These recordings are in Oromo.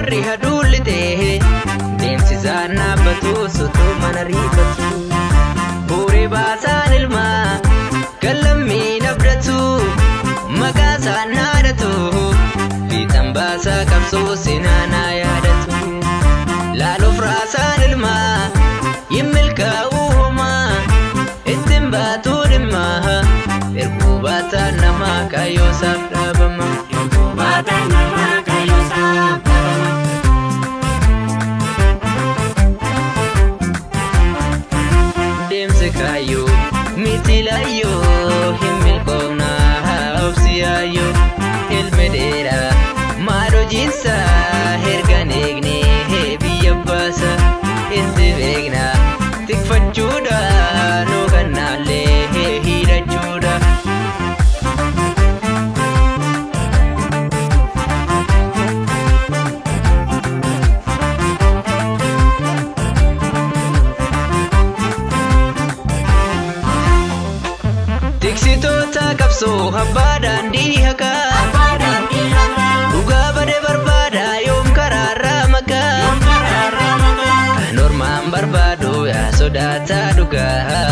warri haduullite deemsisaan dhaabbatu sotuu mana riifatu bu'uuree baasaan ilmaa gallammiin abdatu maqaasaan haadhatu fiixan baasaa qabsoo sinaanaa yaadatu laaluuf raasaan ilmaa yimmilkaa'uu homaa ittiin baatuu dhimmaa erguu baataan namaa kaayyoosaaf dhaabama. Deemsa kaayyoo mitilaayoo himilkoomnaa obsiyaayyoo ilmi dheeraa maadoo jiinsaa hergan eegnee biyya baasa itti beeknaa tikfachuudha nuu kannaallee hidhachuudha. Tiksitoota qabsoo abbaa daandii hakaa dhugaa bade barbaada yoom karaarraa makaa kan ormaan barbaadu yaa sodaataa dhugaa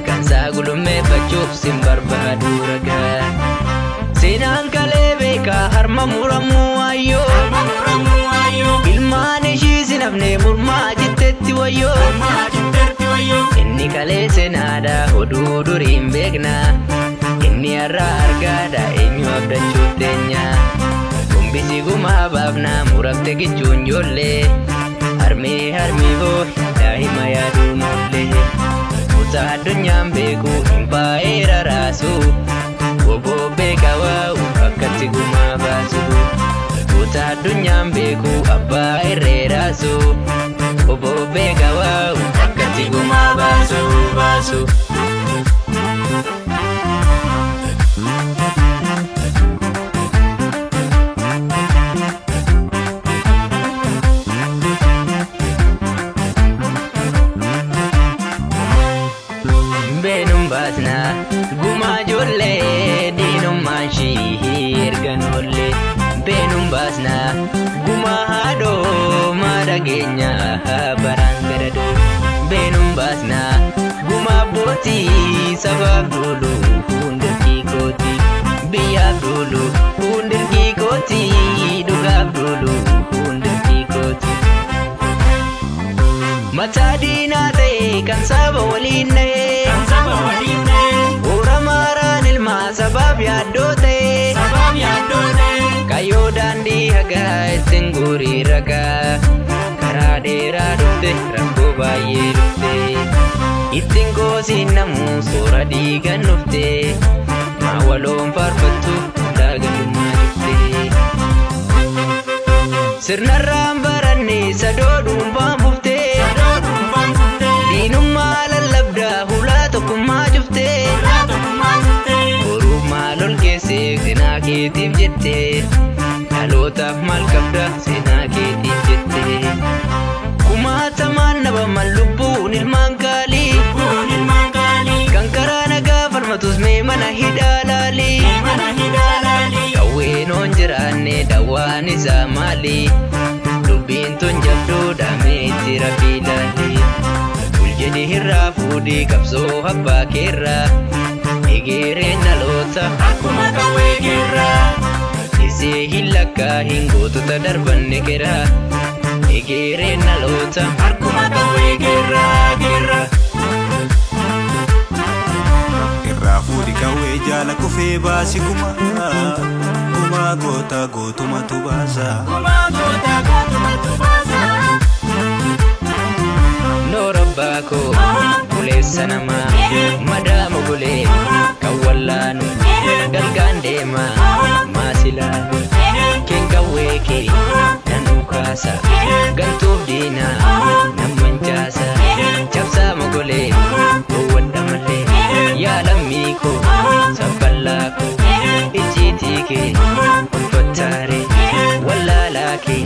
kan saa gulummeeffachuuf sin barbaadu ragaa seenaan kalee beekaa harma muramuu wayyoo ilmaan ishii sin hafnee murmaa jittetti wayyoo inni kalee seenaadhaa oduu duriin beeknaa inni har'a argaadha eenyu abdachuuf teenyaa kumbisi gumaa baafnaa murabte gichuun ijoollee harmee boo daa'ima yaaduu noollee kutaa addunyaan beeku hin baay'eera raasu oboo beeka waa'u akkatti gumaa baasu kutaa addunyaan beeku abbaa irree raasu oboo beeka waa'u akkatti gumaa baasu. Beenum baasna gumaa ijoollee diinummaan shii ergan oollee beenum baasna gumaa haadhoo maadhageenya baraan gadadoo beenum baasna gumaa abbootii sabaaf duulu hundirkii kooti biyyaaf duulu hundirkii kooti dhugaaf duulu hundirkii kooti. Mataa diinaa ta'e kan saba waliin na'e bu'uura maaraan ilmaa sabaaf yaaddoo ta'e kaayyoo daandii hagaa ittiin guurii ragaa karaa dheeraa dhufte rakkoo baay'ee dhufte ittiin goosiin namuu soora dhiigan dhufte maa waloon faarfattu daagalummaa dhufte sirnarraan baranne sadoo dhuunfaan fufte diinummaa lallabdaa hulaa tokkummaa cuftee boruuf maal ol keessee seenaa keetiif jettee dhalootaaf maal qabda seenaa keetiif jettee kumaatamaan nabaman lubbuun ilmaan gaalii kan karaa nagaa falmatus mee mana hidhaa laalii qawweenoon jiraanne dawwaan isaa maalii dubbiin tun jabduudha meetti rabbii laalii jedhi hirraa fuudhii qabsoo abbaa keerraa egereen dhaloota akkuma qawwee keerraa isee hin lakkaa hin gootota darbanne keraa egereen dhaloota akkuma qawwee keerraa irraa fuudhi qawwee jaala kufee baasi gumaa goota gootumatu baasa. Baako buleessa namaa madaamu bulee kan wallaanu galgaan deemaa maasilaanu keen qawwee kee nanuu kaasa gantuuf diinaa nan mancaasa cabsaa mogolee gowwadha malee yaa lammii koo sabballaa koo ijjiitii kee ulfattaaree wallaalaa kee